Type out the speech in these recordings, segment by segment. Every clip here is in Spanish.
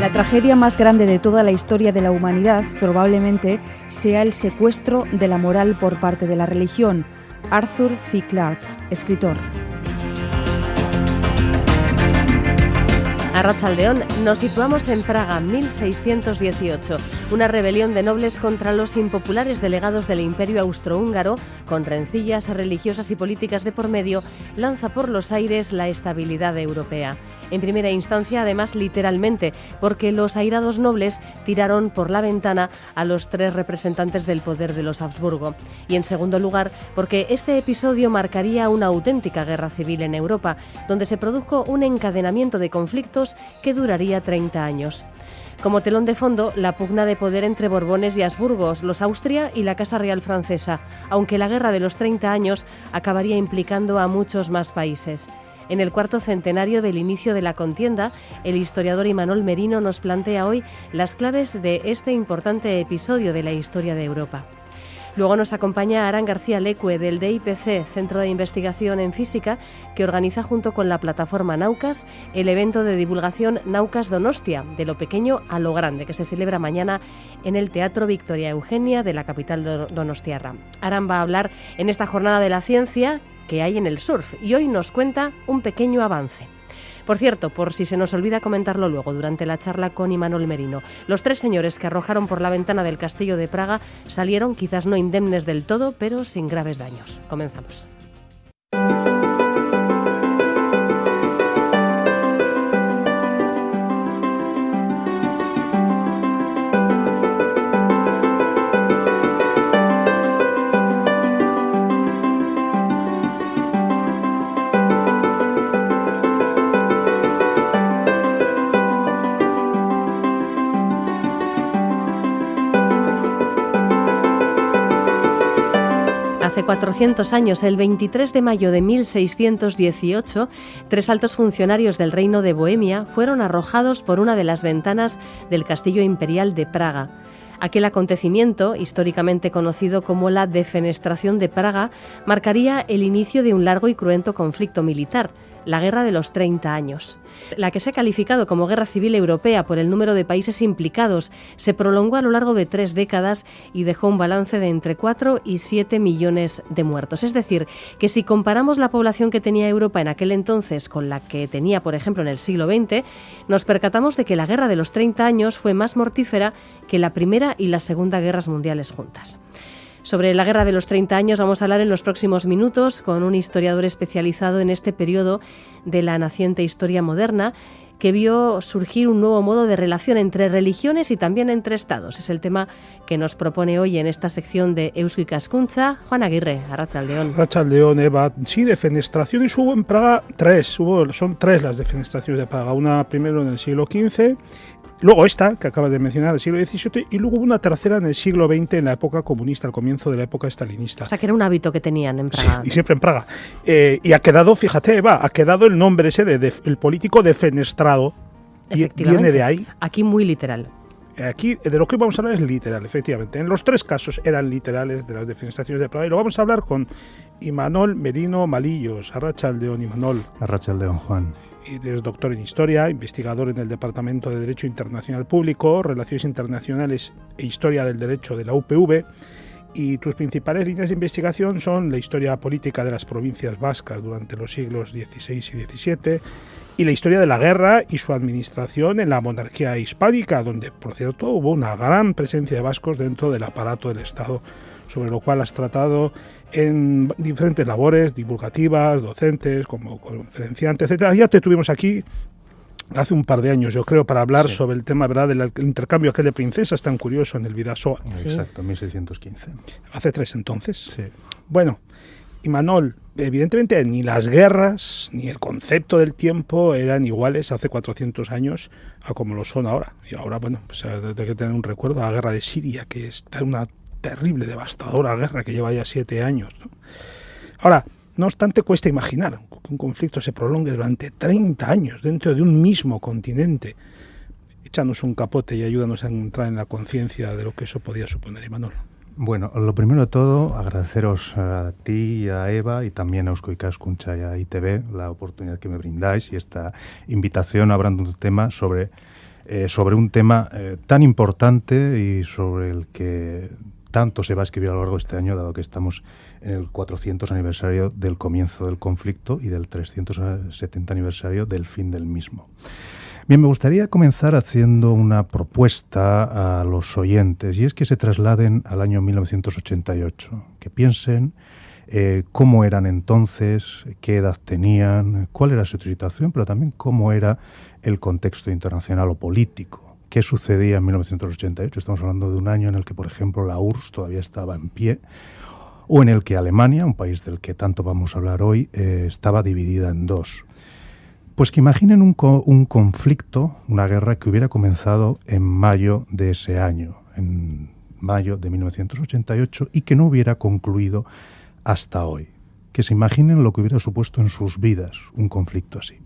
La tragedia más grande de toda la historia de la humanidad probablemente sea el secuestro de la moral por parte de la religión. Arthur C. Clarke, escritor. Arratsaldeón, nos situamos en Praga, 1618. Una rebelión de nobles contra los impopulares delegados del Imperio Austrohúngaro, con rencillas religiosas y políticas de por medio, lanza por los aires la estabilidad europea. En primera instancia, además, literalmente, porque los airados nobles tiraron por la ventana a los 3 representantes del poder de los Habsburgo. Y en segundo lugar, porque este episodio marcaría una auténtica guerra civil en Europa, donde se produjo un encadenamiento de conflictos que duraría 30 años. Como telón de fondo, la pugna de poder entre Borbones y Habsburgos, los Austria y la Casa Real francesa, aunque la guerra de los 30 años acabaría implicando a muchos más países. En el cuarto centenario del inicio de la contienda, el historiador Imanol Merino nos plantea hoy las claves de este importante episodio de la historia de Europa. Luego nos acompaña Aran García Lecue del DIPC, Centro de Investigación en Física, que organiza junto con la plataforma Naucas el evento de divulgación Naucas Donostia, de lo pequeño a lo grande, que se celebra mañana en el Teatro Victoria Eugenia de la capital donostiarra. Aran va a hablar en esta jornada de la ciencia que hay en el surf y hoy nos cuenta un pequeño avance. Por cierto, por si se nos olvida comentarlo luego durante la charla con Imanol Merino, los 3 señores que arrojaron por la ventana del castillo de Praga salieron quizás no indemnes del todo, pero sin graves daños. Comenzamos. Hace 400 años, el 23 de mayo de 1618, 3 altos funcionarios del Reino de Bohemia fueron arrojados por una de las ventanas del Castillo Imperial de Praga. Aquel acontecimiento, históricamente conocido como la Defenestración de Praga, marcaría el inicio de un largo y cruento conflicto militar, la Guerra de los 30 años. La que se ha calificado como Guerra Civil Europea por el número de países implicados se prolongó a lo largo de 3 décadas y dejó un balance de entre 4 y 7 millones de muertos. Es decir, que si comparamos la población que tenía Europa en aquel entonces con la que tenía, por ejemplo, en el siglo XX, nos percatamos de que la Guerra de los 30 años fue más mortífera que la Primera y la Segunda Guerras Mundiales juntas. Sobre la Guerra de los 30 años vamos a hablar en los próximos minutos con un historiador especializado en este periodo de la naciente historia moderna, que vio surgir un nuevo modo de relación entre religiones y también entre estados. Es el tema que nos propone hoy en esta sección de Eusko Ikaskuntza. Juan Aguirre, Arratsaldeón. Arratsaldeón, Eva. Sí, defenestraciones hubo en Praga 3. Son 3 las defenestraciones de Praga. Una primero en el siglo XV, luego esta, que acabas de mencionar, el siglo XVII, y luego una tercera en el siglo XX, en la época comunista, al comienzo de la época stalinista. O sea, que era un hábito que tenían en Praga. Sí, y siempre en Praga. Y ha quedado, fíjate, Eva, ha quedado el nombre ese de el político defenestrado. Viene de ahí. Aquí muy literal. Aquí, de lo que vamos a hablar es literal, efectivamente. En los 3 casos eran literales de las defenestraciones de Praga, y lo vamos a hablar con Imanol Merino Malillos. Arratsaldeón, Imanol. Arratsaldeón, Juan. Eres doctor en Historia, investigador en el Departamento de Derecho Internacional Público, Relaciones Internacionales e Historia del Derecho de la UPV, y tus principales líneas de investigación son la historia política de las provincias vascas durante los siglos XVI y XVII, y la historia de la guerra y su administración en la monarquía hispánica, donde, por cierto, hubo una gran presencia de vascos dentro del aparato del Estado, sobre lo cual has tratado en diferentes labores divulgativas, docentes, como conferenciante, etcétera. Ya te tuvimos aquí hace un par de años, yo creo, para hablar sobre el tema, ¿verdad?, del intercambio aquel de princesas tan curioso en el Bidasoa. Sí. Exacto, 1615. Hace 3 entonces. Sí. Bueno, Imanol, evidentemente ni las guerras ni el concepto del tiempo eran iguales hace 400 años a como lo son ahora. Y ahora, bueno, pues hay que tener un recuerdo a la guerra de Siria, que está una terrible, devastadora guerra que lleva ya 7 años, ¿no? Ahora, no obstante, cuesta imaginar que un conflicto se prolongue durante 30 años dentro de un mismo continente. Échanos un capote y ayúdanos a entrar en la conciencia de lo que eso podía suponer, Imanol. Bueno, lo primero de todo, agradeceros a ti, a Eva, y también a Eusko Ikaskuntza y a ITV la oportunidad que me brindáis y esta invitación hablando de un tema sobre sobre un tema tan importante y sobre el que tanto se va a escribir a lo largo de este año, dado que estamos en el 400 aniversario del comienzo del conflicto y del 370 aniversario del fin del mismo. Bien, me gustaría comenzar haciendo una propuesta a los oyentes, y es que se trasladen al año 1988, que piensen cómo eran entonces, qué edad tenían, cuál era su situación, pero también cómo era el contexto internacional o político. ¿Qué sucedía en 1988? Estamos hablando de un año en el que, por ejemplo, la URSS todavía estaba en pie, o en el que Alemania, un país del que tanto vamos a hablar hoy, estaba dividida en dos. Pues que imaginen un conflicto, una guerra que hubiera comenzado en mayo de ese año, en mayo de 1988, y que no hubiera concluido hasta hoy. Que se imaginen lo que hubiera supuesto en sus vidas un conflicto así.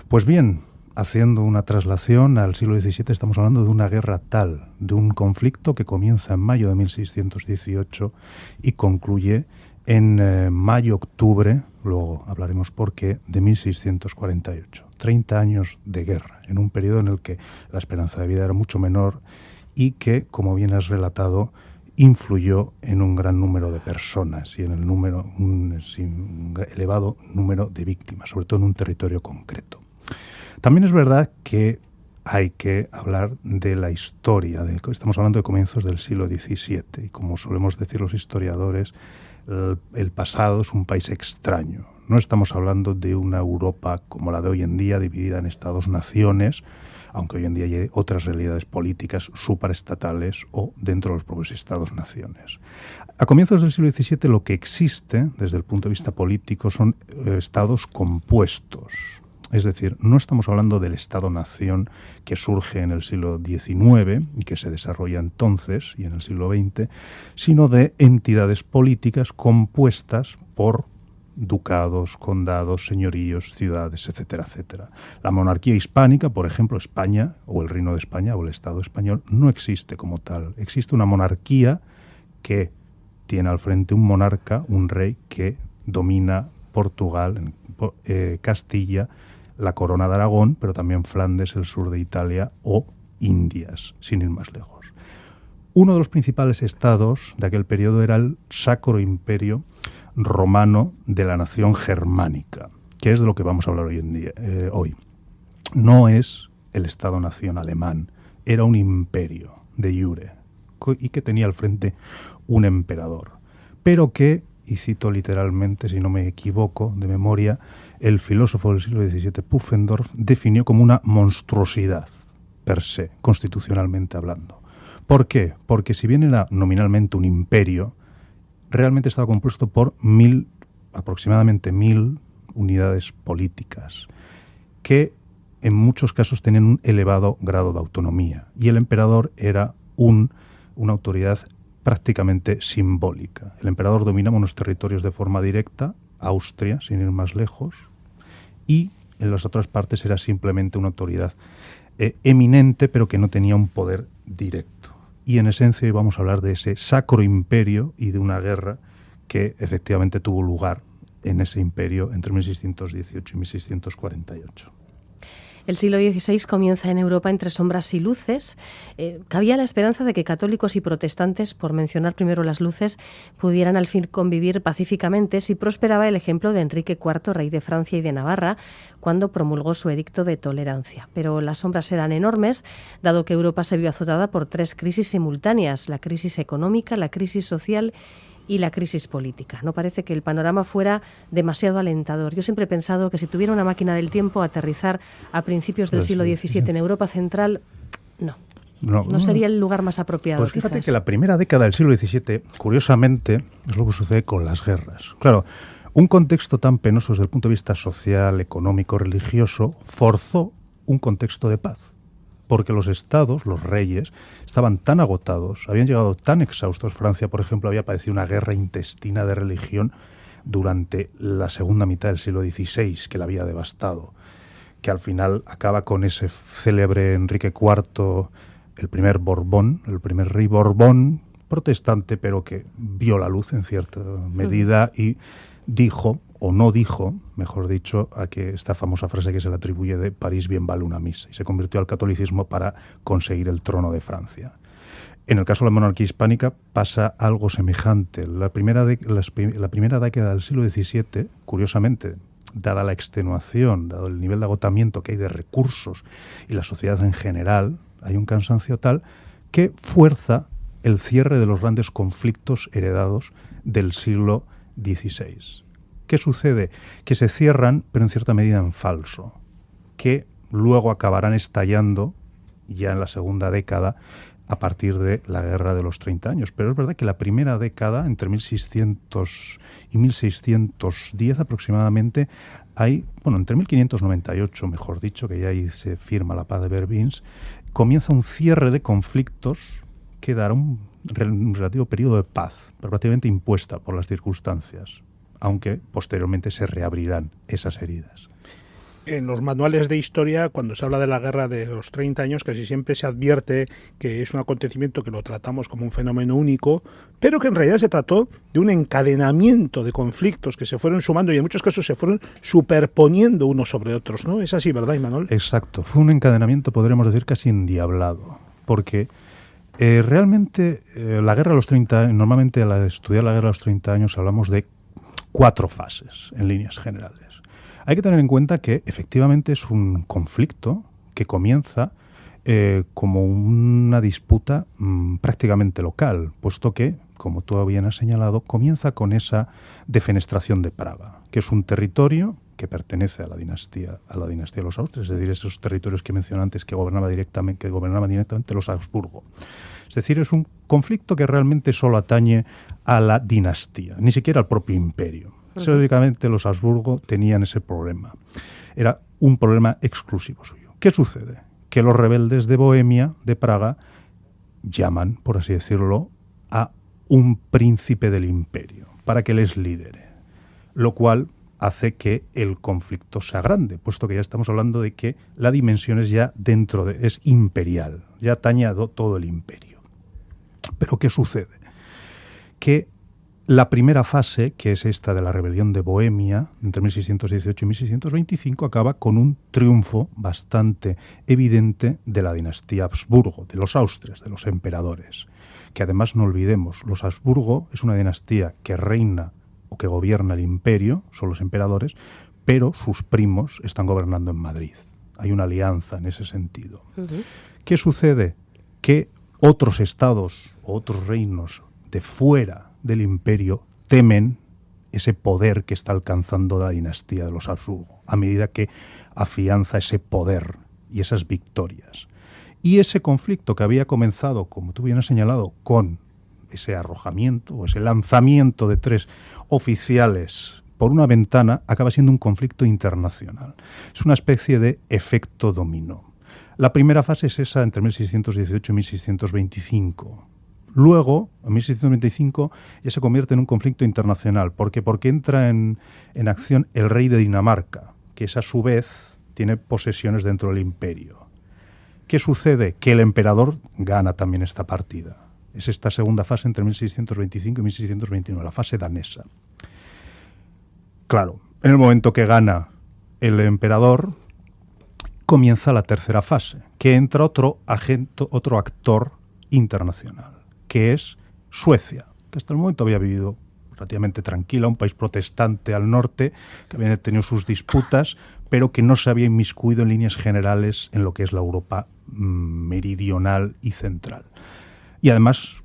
Pues bien, haciendo una traslación al siglo XVII, estamos hablando de una guerra tal, de un conflicto que comienza en mayo de 1618 y concluye en mayo-octubre, luego hablaremos por qué, de 1648. 30 años de guerra, en un periodo en el que la esperanza de vida era mucho menor y que, como bien has relatado, influyó en un gran número de personas y en un elevado número de víctimas, sobre todo en un territorio concreto. También es verdad que hay que hablar de la historia. Estamos hablando de comienzos del siglo XVII y, como solemos decir los historiadores, el pasado es un país extraño. No estamos hablando de una Europa como la de hoy en día, dividida en estados-naciones, aunque hoy en día hay otras realidades políticas supraestatales o dentro de los propios estados-naciones. A comienzos del siglo XVII lo que existe desde el punto de vista político son estados compuestos. Es decir, no estamos hablando del Estado-nación que surge en el siglo XIX y que se desarrolla entonces y en el siglo XX, sino de entidades políticas compuestas por ducados, condados, señoríos, ciudades, etcétera, etcétera. La monarquía hispánica, por ejemplo, España, o el Reino de España, o el Estado español, no existe como tal. Existe una monarquía que tiene al frente un monarca, un rey, que domina Portugal, Castilla, la Corona de Aragón, pero también Flandes, el sur de Italia o Indias, sin ir más lejos. Uno de los principales estados de aquel periodo era el Sacro Imperio Romano de la nación germánica, que es de lo que vamos a hablar hoy. No es el Estado-nación alemán, era un imperio de jure y que tenía al frente un emperador, pero que, y cito literalmente, si no me equivoco de memoria, el filósofo del siglo XVII, Pufendorf, definió como una monstruosidad per se, constitucionalmente hablando. ¿Por qué? Porque si bien era nominalmente un imperio, realmente estaba compuesto por aproximadamente 1000 unidades políticas, que en muchos casos tenían un elevado grado de autonomía, y el emperador era una autoridad prácticamente simbólica. El emperador dominaba unos territorios de forma directa, Austria, sin ir más lejos, y en las otras partes era simplemente una autoridad eminente, pero que no tenía un poder directo. Y en esencia vamos a hablar de ese sacro imperio y de una guerra que efectivamente tuvo lugar en ese imperio entre 1618 y 1648. El siglo XVI comienza en Europa entre sombras y luces. Cabía la esperanza de que católicos y protestantes, por mencionar primero las luces, pudieran al fin convivir pacíficamente si prosperaba el ejemplo de Enrique IV, rey de Francia y de Navarra, cuando promulgó su edicto de tolerancia. Pero las sombras eran enormes, dado que Europa se vio azotada por 3 crisis simultáneas: la crisis económica, la crisis social y la crisis política. No parece que el panorama fuera demasiado alentador. Yo siempre he pensado que si tuviera una máquina del tiempo, aterrizar a principios del siglo XVII en Europa Central, no sería el lugar más apropiado. Pues fíjate que la primera década del siglo XVII, curiosamente, es lo que sucede con las guerras. Claro, un contexto tan penoso desde el punto de vista social, económico, religioso, forzó un contexto de paz. Porque los estados, los reyes, estaban tan agotados, habían llegado tan exhaustos. Francia, por ejemplo, había padecido una guerra intestina de religión durante la segunda mitad del siglo XVI, que la había devastado, que al final acaba con ese célebre Enrique IV, el primer rey Borbón, protestante, pero que vio la luz en cierta medida y dijo, o no dijo, mejor dicho, a que esta famosa frase que se le atribuye de París bien vale una misa, y se convirtió al catolicismo para conseguir el trono de Francia. En el caso de la monarquía hispánica pasa algo semejante. La primera década del siglo XVII, curiosamente, dada la extenuación, dado el nivel de agotamiento que hay de recursos y la sociedad en general, hay un cansancio tal que fuerza el cierre de los grandes conflictos heredados del siglo XVI. ¿Qué sucede? Que se cierran, pero en cierta medida en falso, que luego acabarán estallando ya en la segunda década a partir de la Guerra de los 30 años. Pero es verdad que la primera década, entre 1600 y 1610 aproximadamente, entre 1598, mejor dicho, que ya ahí se firma la paz de Vervins, comienza un cierre de conflictos que dará un relativo periodo de paz, pero prácticamente impuesta por las circunstancias, aunque posteriormente se reabrirán esas heridas. En los manuales de historia, cuando se habla de la Guerra de los 30 años, casi siempre se advierte que es un acontecimiento que lo tratamos como un fenómeno único, pero que en realidad se trató de un encadenamiento de conflictos que se fueron sumando y en muchos casos se fueron superponiendo unos sobre otros, ¿no? Es así, ¿verdad, Imanol? Exacto. Fue un encadenamiento, podríamos decir, casi endiablado, porque realmente la Guerra de los 30, normalmente al estudiar la Guerra de los 30 años hablamos de 4 fases en líneas generales. Hay que tener en cuenta que efectivamente es un conflicto que comienza como una disputa prácticamente local, puesto que, como tú bien has señalado, comienza con esa defenestración de Praga, que es un territorio que pertenece a la dinastía de los Austrias, es decir, esos territorios que mencioné antes que gobernaban directamente los Habsburgo. Es decir, es un conflicto que realmente solo atañe a la dinastía, ni siquiera al propio imperio. Históricamente los Habsburgo tenían ese problema. Era un problema exclusivo suyo. ¿Qué sucede? Que los rebeldes de Bohemia, de Praga, llaman, por así decirlo, a un príncipe del imperio para que les lidere, lo cual hace que el conflicto sea grande, puesto que ya estamos hablando de que la dimensión es ya es imperial, ya atañe a todo el imperio. Pero ¿qué sucede? Que la primera fase, que es esta de la rebelión de Bohemia, entre 1618 y 1625, acaba con un triunfo bastante evidente de la dinastía Habsburgo, de los Austrias, de los emperadores. Que además no olvidemos, los Habsburgo es una dinastía que reina o que gobierna el imperio, son los emperadores, pero sus primos están gobernando en Madrid. Hay una alianza en ese sentido. ¿Qué sucede? Que otros estados o otros reinos de fuera del imperio temen ese poder que está alcanzando la dinastía de los Habsburgo, a medida que afianza ese poder y esas victorias. Y ese conflicto que había comenzado, como tú bien has señalado, con ese arrojamiento o ese lanzamiento de 3 oficiales por una ventana, acaba siendo un conflicto internacional. Es una especie de efecto dominó. La primera fase es esa entre 1618 y 1625. Luego, en 1625, ya se convierte en un conflicto internacional. Porque entra en acción el rey de Dinamarca, que es a su vez tiene posesiones dentro del imperio. ¿Qué sucede? Que el emperador gana también esta partida. Es esta segunda fase entre 1625 y 1629, la fase danesa. Claro, en el momento que gana el emperador, comienza la tercera fase, que entra otro actor internacional, que es Suecia, que hasta el momento había vivido relativamente tranquila, un país protestante al norte, que había tenido sus disputas, pero que no se había inmiscuido en líneas generales en lo que es la Europa meridional y central. Y además,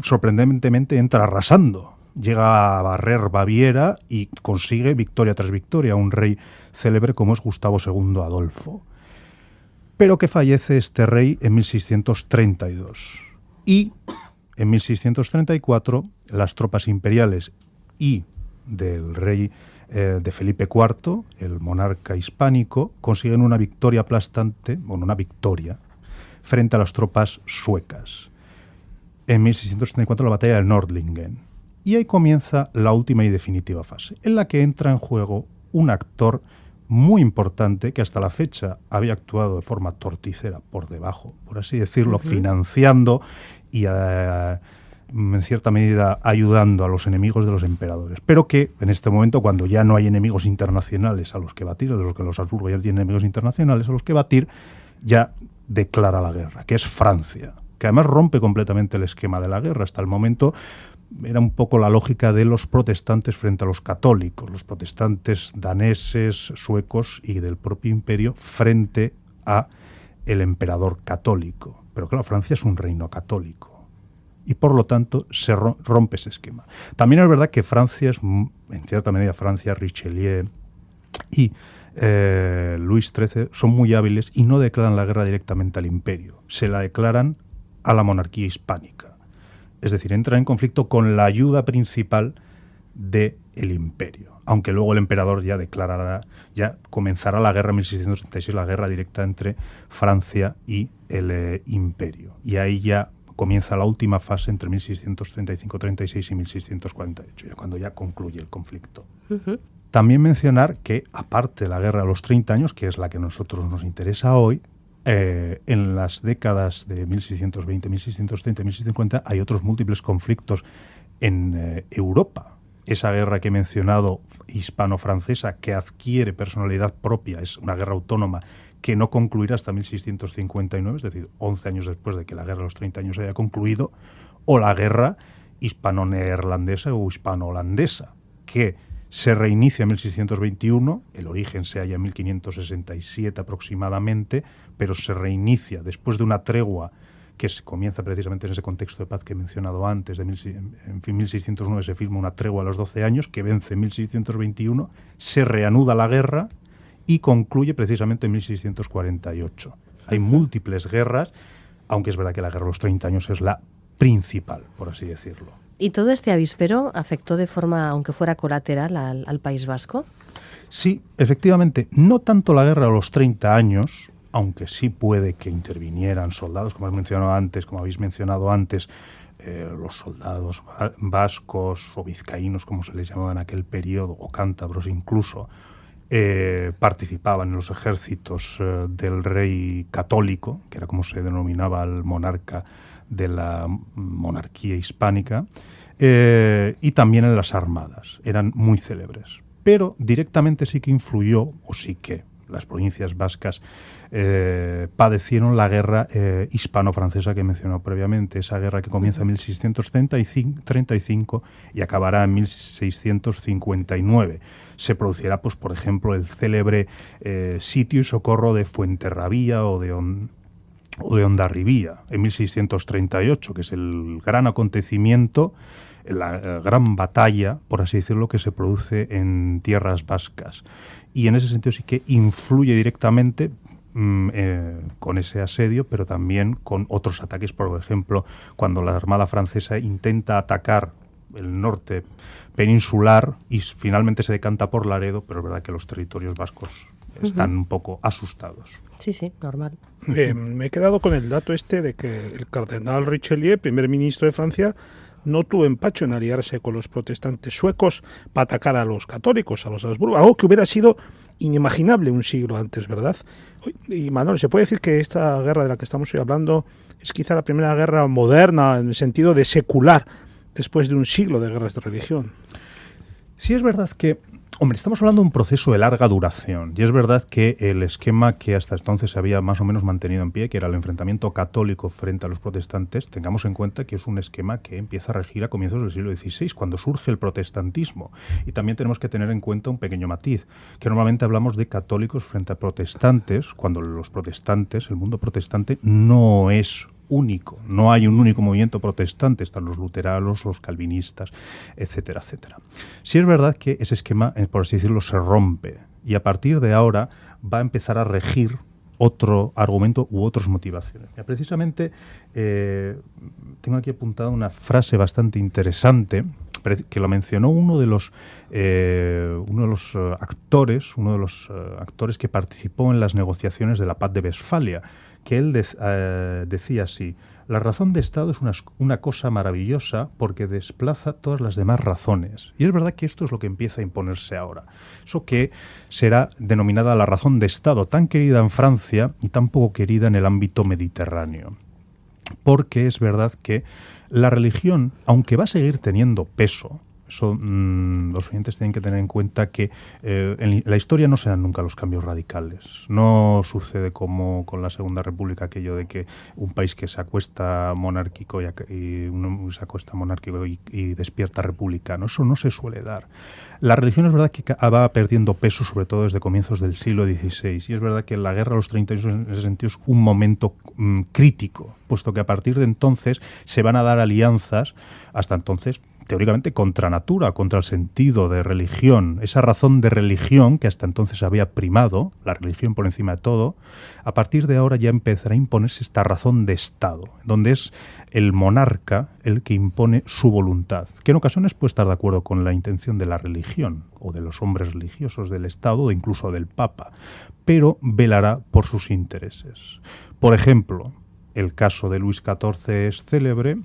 sorprendentemente, entra arrasando. Llega a barrer Baviera y consigue victoria tras victoria, un rey célebre como es Gustavo II Adolfo. Pero que fallece este rey en 1632. Y en 1634 las tropas imperiales y del rey de Felipe IV, el monarca hispánico, consiguen una victoria aplastante, frente a las tropas suecas. En 1634 la batalla de Nördlingen. Y ahí comienza la última y definitiva fase, en la que entra en juego un actor muy importante que hasta la fecha había actuado de forma torticera por debajo, por así decirlo, financiando y en cierta medida ayudando a los enemigos de los emperadores, pero que en este momento, cuando ya no hay enemigos internacionales a los que batir, a los que los Habsburgo ya tienen enemigos internacionales a los que batir, ya declara la guerra, que es Francia, que además rompe completamente el esquema de la guerra. Hasta el momento era un poco la lógica de los protestantes frente a los católicos, los protestantes daneses, suecos y del propio imperio frente a el emperador católico. Pero claro, Francia es un reino católico y por lo tanto se rompe ese esquema. También es verdad que Francia es, en cierta medida, Francia, Richelieu y Luis XIII son muy hábiles y no declaran la guerra directamente al imperio, se la declaran a la monarquía hispánica. Es decir, entran en conflicto con la ayuda principal del imperio, aunque luego el emperador ya declarará, ya comenzará la guerra en 1636, la guerra directa entre Francia y el imperio. Y ahí ya comienza la última fase entre 1635-36 y 1648, ya cuando ya concluye el conflicto. Uh-huh. También mencionar que, aparte de la guerra de los 30 años, que es la que a nosotros nos interesa hoy, en las décadas de 1620, 1630 y 1650 hay otros múltiples conflictos en Europa. Esa guerra que he mencionado, hispano-francesa, que adquiere personalidad propia, es una guerra autónoma que no concluirá hasta 1659, es decir, 11 años después de que la guerra de los 30 años haya concluido, o la guerra hispano-neerlandesa o hispano-holandesa, que se reinicia en 1621, el origen se halla en 1567 aproximadamente, pero se reinicia después de una tregua que se comienza precisamente en ese contexto de paz que he mencionado antes. En 1609 se firma una tregua a los 12 años, que vence en 1621, se reanuda la guerra y concluye precisamente en 1648. Hay múltiples guerras, aunque es verdad que la guerra de los 30 años es la principal, por así decirlo. ¿Y todo este avispero afectó de forma, aunque fuera colateral, al País Vasco? Sí, efectivamente. No tanto la guerra de los 30 años, aunque sí puede que intervinieran soldados, como habéis mencionado antes, los soldados vascos o vizcaínos, como se les llamaba en aquel periodo, o cántabros incluso, participaban en los ejércitos del rey católico, que era como se denominaba al monarca de la monarquía hispánica, y también en las armadas. Eran muy célebres. Pero directamente sí que influyó, o sí que las provincias vascas padecieron la guerra hispano-francesa que he mencionado previamente, esa guerra que comienza en 1635 y acabará en 1659. Se producirá, pues, por ejemplo, el célebre sitio y socorro de Fuenterrabía o de Hondarribía en 1638, que es el gran acontecimiento, la gran batalla, por así decirlo, que se produce en tierras vascas. Y en ese sentido sí que influye directamente con ese asedio, pero también con otros ataques. Por ejemplo, cuando la Armada francesa intenta atacar el norte peninsular y finalmente se decanta por Laredo, pero es verdad que los territorios vascos están un poco asustados. Sí, sí, normal. Me he quedado con el dato de que el cardenal Richelieu, primer ministro de Francia, no tuvo empacho en aliarse con los protestantes suecos para atacar a los católicos, a los Habsburgo, algo que hubiera sido inimaginable un siglo antes, ¿verdad? Y Manuel, ¿se puede decir que esta guerra de la que estamos hoy hablando es quizá la primera guerra moderna en el sentido de secular, después de un siglo de guerras de religión? Sí, es verdad que, hombre, estamos hablando de un proceso de larga duración, y es verdad que el esquema que hasta entonces se había más o menos mantenido en pie, que era el enfrentamiento católico frente a los protestantes, tengamos en cuenta que es un esquema que empieza a regir a comienzos del siglo XVI, cuando surge el protestantismo. Y también tenemos que tener en cuenta un pequeño matiz, que normalmente hablamos de católicos frente a protestantes, cuando los protestantes, el mundo protestante, no es único, no hay un único movimiento protestante, están los luteranos, los calvinistas, etcétera, etcétera. Sí es verdad que ese esquema, por así decirlo, se rompe y a partir de ahora va a empezar a regir otro argumento u otras motivaciones. Ya, precisamente tengo aquí apuntada una frase bastante interesante que lo mencionó uno de los actores que participó en las negociaciones de la Paz de Westfalia, que él decía así: la razón de Estado es una cosa maravillosa porque desplaza todas las demás razones. Y es verdad que esto es lo que empieza a imponerse ahora. Eso que será denominada la razón de Estado, tan querida en Francia y tan poco querida en el ámbito mediterráneo. porque es verdad que la religión, aunque va a seguir teniendo peso, eso, los oyentes tienen que tener en cuenta que en la historia no se dan nunca los cambios radicales. No sucede como con la Segunda República, aquello de que un país que se acuesta monárquico y despierta republicano. Eso no se suele dar. La religión es verdad que va perdiendo peso, sobre todo desde comienzos del siglo XVI. Y es verdad que la Guerra de los 30 años en ese sentido es un momento crítico, puesto que a partir de entonces se van a dar alianzas, hasta entonces teóricamente contra natura, contra el sentido de religión, esa razón de religión que hasta entonces había primado, la religión por encima de todo. A partir de ahora ya empezará a imponerse esta razón de Estado, donde es el monarca el que impone su voluntad, que en ocasiones puede estar de acuerdo con la intención de la religión o de los hombres religiosos del Estado o incluso del Papa, pero velará por sus intereses. Por ejemplo, el caso de Luis XIV es célebre,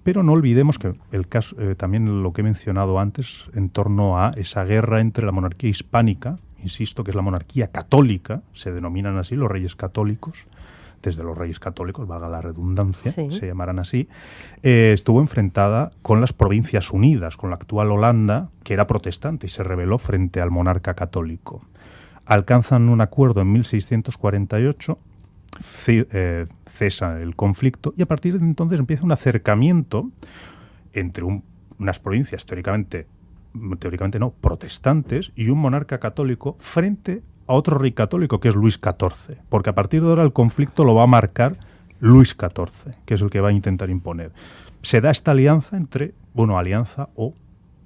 pero no olvidemos que el caso, también lo que he mencionado antes en torno a esa guerra entre la monarquía hispánica, insisto que es la monarquía católica, se denominan así los reyes católicos, desde los reyes católicos, valga la redundancia, sí, se llamarán así, estuvo enfrentada con las Provincias Unidas, con la actual Holanda, que era protestante y se rebeló frente al monarca católico. Alcanzan un acuerdo en 1648, cesa el conflicto y a partir de entonces empieza un acercamiento entre unas provincias teóricamente no, protestantes y un monarca católico frente a otro rey católico que es Luis XIV, porque a partir de ahora el conflicto lo va a marcar Luis XIV, que es el que va a intentar imponer. Se da esta alianza alianza o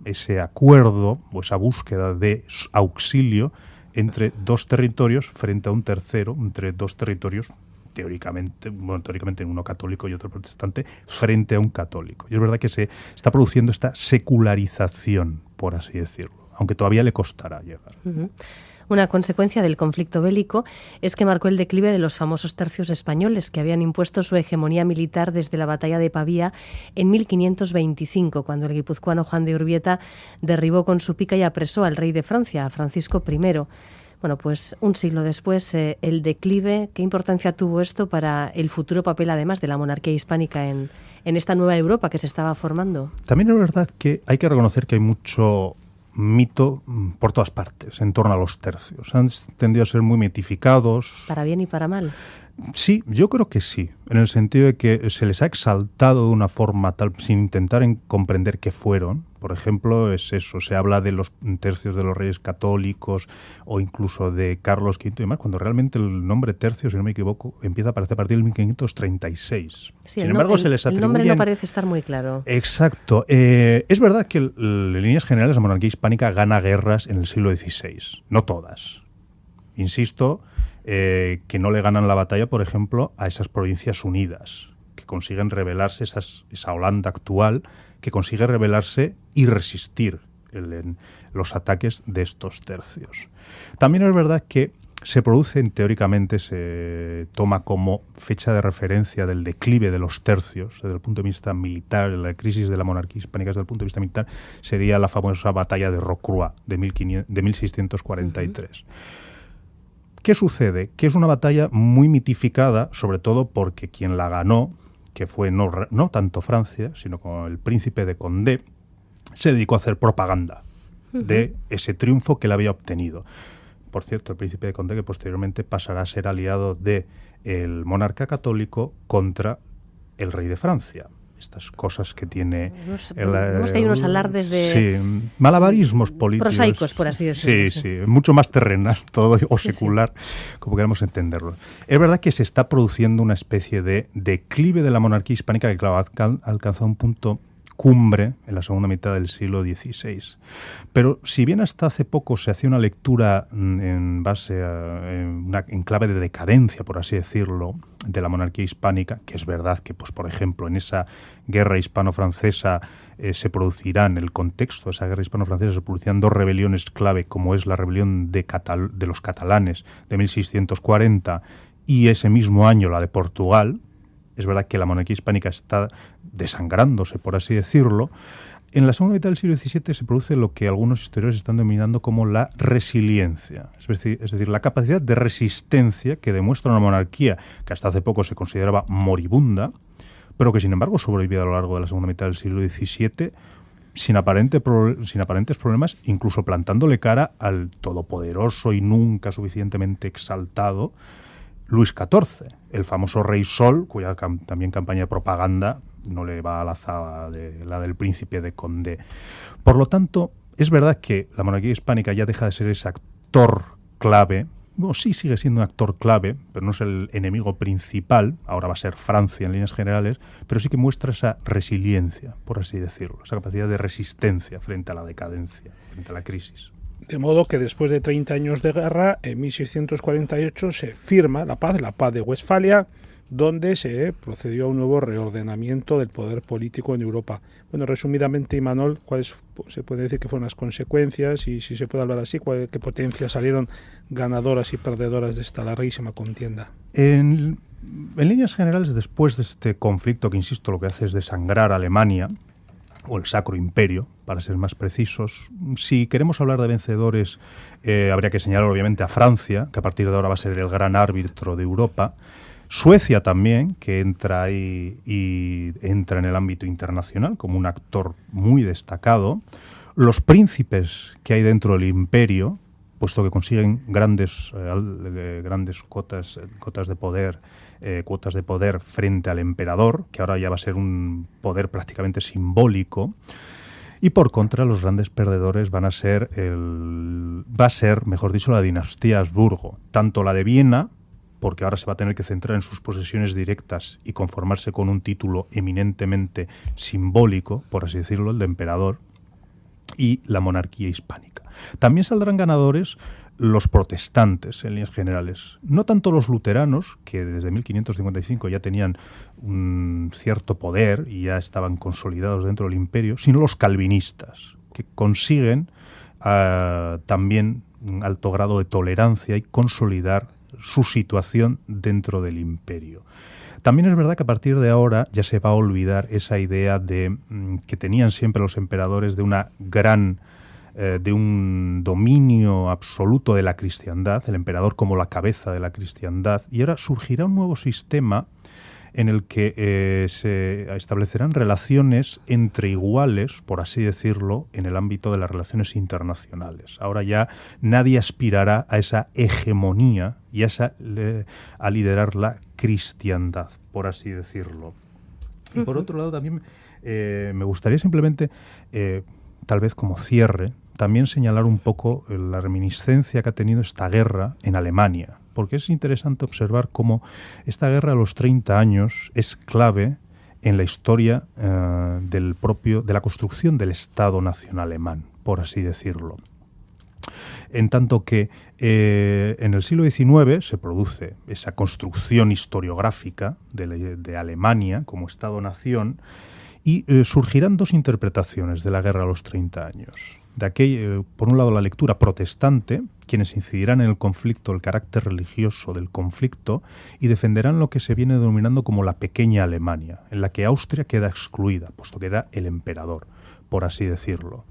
ese acuerdo o esa búsqueda de auxilio entre dos territorios frente a un tercero, entre dos territorios teóricamente uno católico y otro protestante, frente a un católico. Y es verdad que se está produciendo esta secularización, por así decirlo, aunque todavía le costará llegar. Uh-huh. Una consecuencia del conflicto bélico es que marcó el declive de los famosos tercios españoles que habían impuesto su hegemonía militar desde la batalla de Pavía en 1525, cuando el guipuzcoano Juan de Urbieta derribó con su pica y apresó al rey de Francia, a Francisco I. Bueno, pues un siglo después, el declive, ¿qué importancia tuvo esto para el futuro papel, además, de la monarquía hispánica en esta nueva Europa que se estaba formando? También es verdad que hay que reconocer que hay mucho mito por todas partes en torno a los tercios. Han tendido a ser muy mitificados. ¿Para bien y para mal? Sí, yo creo que sí, en el sentido de que se les ha exaltado de una forma tal, sin intentar comprender qué fueron. Por ejemplo, es eso, se habla de los tercios de los reyes católicos o incluso de Carlos V y demás, cuando realmente el nombre tercio, si no me equivoco, empieza a aparecer a partir de 1536. Sí, sin embargo, se les atribuyen... El nombre no parece estar muy claro. Exacto. Es verdad que en líneas generales la monarquía hispánica gana guerras en el siglo XVI, no todas. Insisto, que no le ganan la batalla, por ejemplo, a esas Provincias Unidas, que consiguen rebelarse, esa Holanda actual, que consigue rebelarse y resistir los ataques de estos tercios. También es verdad que se producen, teóricamente, se toma como fecha de referencia del declive de los tercios, desde el punto de vista militar, la crisis de la monarquía hispánica desde el punto de vista militar, sería la famosa batalla de Rocroi de 1643. Uh-huh. ¿Qué sucede? Que es una batalla muy mitificada, sobre todo porque quien la ganó, que fue no tanto Francia, sino con el príncipe de Condé, se dedicó a hacer propaganda de ese triunfo que él había obtenido. Por cierto, el príncipe de Condé, que posteriormente pasará a ser aliado del monarca católico contra el rey de Francia. Estas cosas que tiene... Vemos que hay unos alardes de... Sí, malabarismos políticos. Prosaicos, por así decirlo. Sí, mucho más terrenal todo, o secular, como queramos entenderlo. Es verdad que se está produciendo una especie de declive de la monarquía hispánica que, claro, ha alcanzado un punto cumbre en la segunda mitad del siglo XVI. Pero si bien hasta hace poco se hacía una lectura en base a en clave de decadencia, por así decirlo, de la monarquía hispánica, que es verdad que, pues, por ejemplo, en esa guerra hispano-francesa se producirán, en el contexto de esa guerra hispano-francesa se producirán dos rebeliones clave, como es la rebelión de los catalanes de 1640 y ese mismo año la de Portugal. Es verdad que la monarquía hispánica está desangrándose, por así decirlo. En la segunda mitad del siglo XVII se produce lo que algunos historiadores están denominando como la resiliencia. Es decir, la capacidad de resistencia que demuestra una monarquía que hasta hace poco se consideraba moribunda, pero que sin embargo sobrevivió a lo largo de la segunda mitad del siglo XVII sin aparentes problemas, incluso plantándole cara al todopoderoso y nunca suficientemente exaltado Luis XIV, el famoso Rey Sol, cuya también campaña de propaganda no le va a la zaga de la del príncipe de Condé. Por lo tanto, es verdad que la monarquía hispánica ya deja de ser ese actor clave. Bueno, sí sigue siendo un actor clave, pero no es el enemigo principal. Ahora va a ser Francia en líneas generales, pero sí que muestra esa resiliencia, por así decirlo, esa capacidad de resistencia frente a la decadencia, frente a la crisis. De modo que después de 30 años de guerra, en 1648 se firma la paz de Westfalia, donde se procedió a un nuevo reordenamiento del poder político en Europa. Bueno, resumidamente, Imanol, ¿cuáles se puede decir que fueron las consecuencias? Y si se puede hablar así, ¿qué potencias salieron ganadoras y perdedoras de esta larguísima contienda? En líneas generales, después de este conflicto, que insisto, lo que hace es desangrar a Alemania, o el Sacro Imperio, para ser más precisos. Si queremos hablar de vencedores, habría que señalar obviamente a Francia, que a partir de ahora va a ser el gran árbitro de Europa. Suecia también, que entra ahí y entra en el ámbito internacional como un actor muy destacado. Los príncipes que hay dentro del imperio, puesto que consiguen grandes cuotas de poder frente al emperador, que ahora ya va a ser un poder prácticamente simbólico. Y por contra, los grandes perdedores va a ser, mejor dicho, la dinastía Habsburgo, tanto la de Viena, porque ahora se va a tener que centrar en sus posesiones directas y conformarse con un título eminentemente simbólico, por así decirlo, el de emperador, y la monarquía hispánica. También saldrán ganadores los protestantes, en líneas generales. No tanto los luteranos, que desde 1555 ya tenían un cierto poder y ya estaban consolidados dentro del imperio, sino los calvinistas, que consiguen también un alto grado de tolerancia y consolidar su situación dentro del imperio. También es verdad que a partir de ahora ya se va a olvidar esa idea de que tenían siempre los emperadores de de un dominio absoluto de la cristiandad, el emperador como la cabeza de la cristiandad, y ahora surgirá un nuevo sistema en el que se establecerán relaciones entre iguales, por así decirlo, en el ámbito de las relaciones internacionales. Ahora ya nadie aspirará a esa hegemonía y a liderar la cristiandad, por así decirlo. Y por otro lado también me gustaría simplemente, tal vez como cierre, también señalar un poco la reminiscencia que ha tenido esta guerra en Alemania, porque es interesante observar cómo esta guerra a los 30 años es clave en la historia de la construcción del Estado nacional alemán, por así decirlo. En tanto que en el siglo XIX se produce esa construcción historiográfica de Alemania como Estado-nación, y surgirán dos interpretaciones de la guerra a los 30 años. Por un lado, la lectura protestante, quienes incidirán en el conflicto, el carácter religioso del conflicto, y defenderán lo que se viene denominando como la pequeña Alemania, en la que Austria queda excluida, puesto que era el emperador, por así decirlo.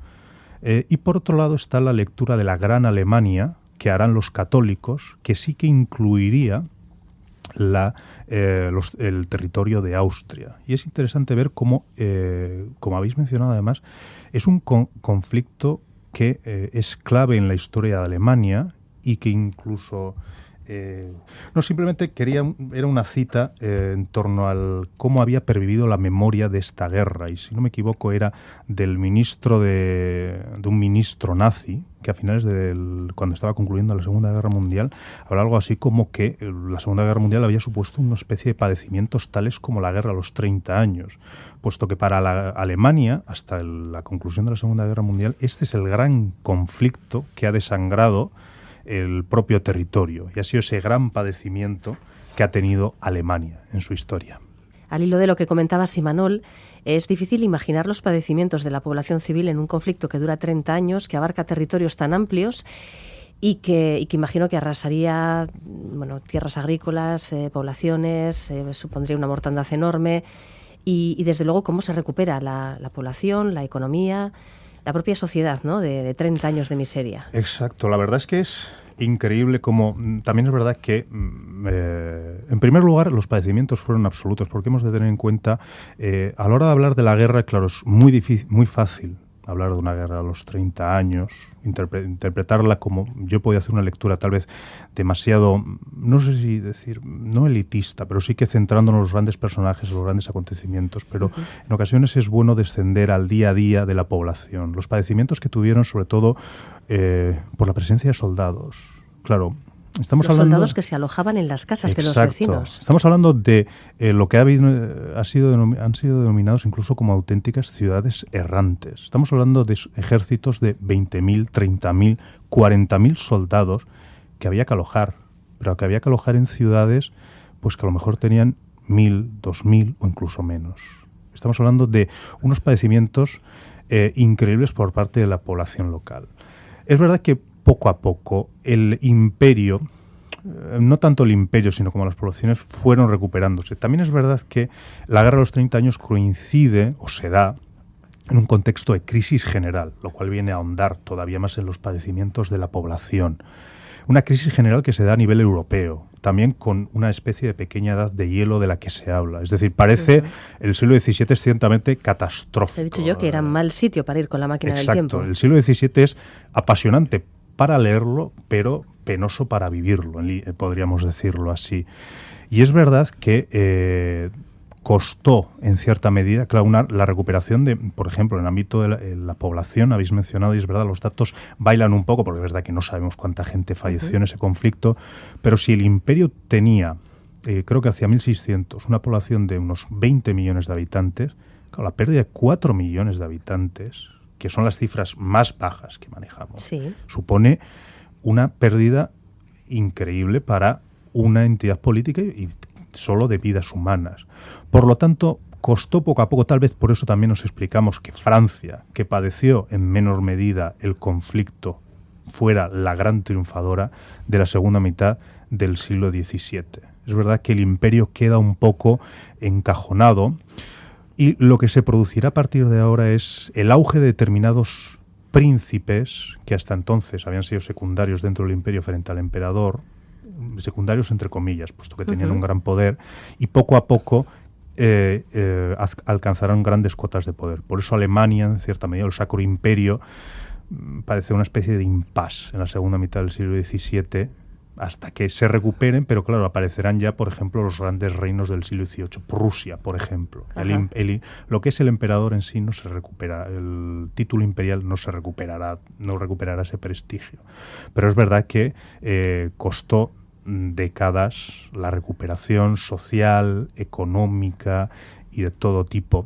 Y por otro lado está la lectura de la gran Alemania, que harán los católicos, que sí que incluiría el territorio de Austria. Y es interesante ver cómo, como habéis mencionado además, es un conflicto que es clave en la historia de Alemania y que incluso... no, simplemente era una cita en torno al cómo había pervivido la memoria de esta guerra, y si no me equivoco era del ministro de un ministro nazi, que a finales cuando estaba concluyendo la Segunda Guerra Mundial, hablaba algo así como que la Segunda Guerra Mundial había supuesto una especie de padecimientos tales como la guerra a los 30 años, puesto que para la Alemania, hasta la conclusión de la Segunda Guerra Mundial, este es el gran conflicto que ha desangrado el propio territorio, y ha sido ese gran padecimiento que ha tenido Alemania en su historia. Al hilo de lo que comentabas, Imanol, es difícil imaginar los padecimientos de la población civil en un conflicto que dura 30 años, que abarca territorios tan amplios y que imagino que arrasaría tierras agrícolas, poblaciones, supondría una mortandad enorme y desde luego cómo se recupera la población, la economía, la propia sociedad, ¿no? de 30 años de miseria. Exacto, la verdad es que es increíble como... También es verdad que en primer lugar, los padecimientos fueron absolutos, porque hemos de tener en cuenta, a la hora de hablar de la guerra, claro, es muy difícil, muy fácil hablar de una guerra a los 30 años, interpretarla como, yo podía hacer una lectura tal vez demasiado, no sé si decir, no elitista, pero sí que centrándonos en los grandes personajes, los grandes acontecimientos, pero en ocasiones es bueno descender al día a día de la población. Los padecimientos que tuvieron, sobre todo, por la presencia de soldados. Claro, estamos los hablando, soldados que se alojaban en las casas de los exacto, vecinos. Estamos hablando de lo que han sido denominados incluso como auténticas ciudades errantes. Estamos hablando de ejércitos de 20.000, 30.000, 40.000 soldados que había que alojar, pero que había que alojar en ciudades pues que a lo mejor tenían 1.000, 2.000 o incluso menos. Estamos hablando de unos padecimientos increíbles por parte de la población local. Es verdad que poco a poco el imperio, no tanto el imperio, sino como las poblaciones, fueron recuperándose. También es verdad que la Guerra de los 30 años coincide, o se da, en un contexto de crisis general, lo cual viene a ahondar todavía más en los padecimientos de la población. Una crisis general que se da a nivel europeo, también con una especie de pequeña edad de hielo de la que se habla. Es decir, parece el siglo XVII es ciertamente catastrófico. He dicho yo que era mal sitio para ir con la máquina del tiempo. El siglo XVII es apasionante para leerlo, pero penoso para vivirlo, podríamos decirlo así. Y es verdad que costó, en cierta medida, claro, la recuperación de, por ejemplo, en el ámbito de la población, habéis mencionado, y es verdad, los datos bailan un poco, porque es verdad que no sabemos cuánta gente falleció en ese conflicto, pero si el imperio tenía, creo que hacia 1600, una población de unos 20 millones de habitantes, claro, la pérdida de 4 millones de habitantes, que son las cifras más bajas que manejamos, sí, supone una pérdida increíble para una entidad política y solo de vidas humanas. Por lo tanto, costó poco a poco, tal vez por eso también nos explicamos que Francia, que padeció en menor medida el conflicto, fuera la gran triunfadora de la segunda mitad del siglo XVII. Es verdad que el imperio queda un poco encajonado. Y lo que se producirá a partir de ahora es el auge de determinados príncipes que hasta entonces habían sido secundarios dentro del imperio frente al emperador, secundarios entre comillas, puesto que tenían un gran poder, y poco a poco alcanzarán grandes cotas de poder. Por eso Alemania, en cierta medida, el Sacro Imperio, padece una especie de impasse en la segunda mitad del siglo XVII, hasta que se recuperen, pero claro, aparecerán ya, por ejemplo, los grandes reinos del siglo XVIII. Prusia, por ejemplo. Lo que es el emperador en sí no se recupera, el título imperial no se recuperará, no recuperará ese prestigio. Pero es verdad que costó décadas la recuperación social, económica y de todo tipo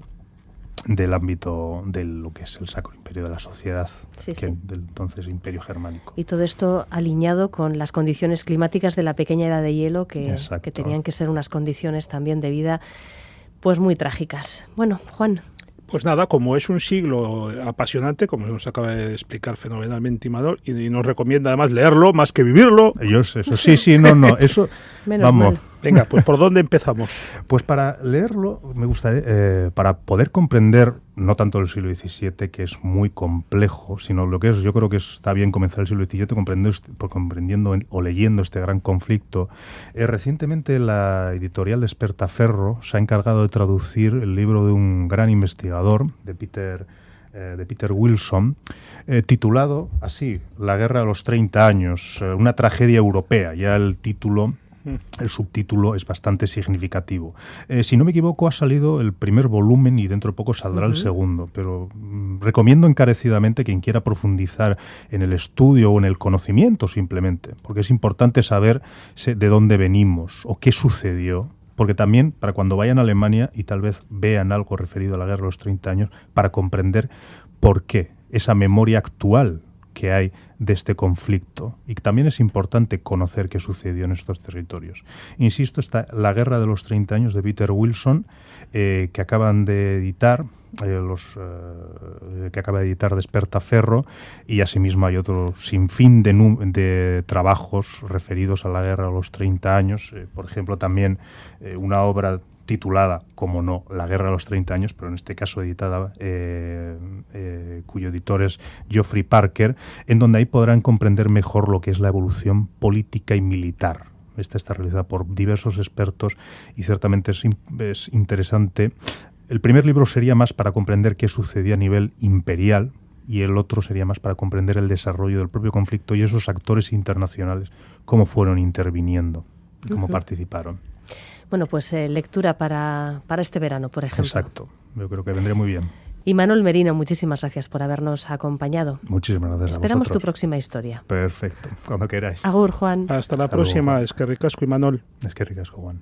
del ámbito de lo que es el Sacro Imperio de la sociedad, del entonces Imperio Germánico. Y todo esto alineado con las condiciones climáticas de la pequeña edad de hielo, que tenían que ser unas condiciones también de vida pues muy trágicas. Bueno, Juan. Pues nada, como es un siglo apasionante, como nos acaba de explicar fenomenalmente Imanol, y nos recomienda además leerlo más que vivirlo. Eso, eso Menos vamos. mal. Venga, pues ¿por dónde empezamos? Pues para leerlo, me gustaría, para poder comprender no tanto el siglo XVII, que es muy complejo, sino lo que es, yo creo que está bien comenzar el siglo XVII comprendiendo o leyendo este gran conflicto. Recientemente la editorial Despertaferro se ha encargado de traducir el libro de un gran investigador, de Peter Wilson, titulado así, La guerra de los 30 años, una tragedia europea. Ya el subtítulo es bastante significativo. Si no me equivoco, ha salido el primer volumen y dentro de poco saldrá el segundo, pero recomiendo encarecidamente quien quiera profundizar en el estudio o en el conocimiento simplemente, porque es importante saber de dónde venimos o qué sucedió, porque también para cuando vayan a Alemania y tal vez vean algo referido a la guerra de los 30 años, para comprender por qué esa memoria actual que hay de este conflicto. Y también es importante conocer qué sucedió en estos territorios. Insisto, está La guerra de los 30 años de Peter Wilson, que acaban de editar Despertaferro, y asimismo hay otro sinfín de trabajos referidos a la guerra de los 30 años. Por ejemplo, también una obra titulada, como no, La guerra de los 30 años, pero en este caso editada, cuyo editor es Geoffrey Parker, en donde ahí podrán comprender mejor lo que es la evolución política y militar Esta está realizada por diversos expertos y ciertamente es interesante. El primer libro sería más para comprender qué sucedía a nivel imperial y el otro sería más para comprender el desarrollo del propio conflicto y esos actores internacionales, cómo fueron interviniendo y cómo participaron. Bueno, pues lectura para este verano, por ejemplo. Exacto, yo creo que vendría muy bien. Imanol Merino, muchísimas gracias por habernos acompañado. Muchísimas gracias. Esperamos a vosotros. Tu próxima historia. Perfecto, cuando queráis. Agur, Juan. Hasta la Hasta próxima. luego. Es que ricasco, Imanol. Es que ricasco, Juan.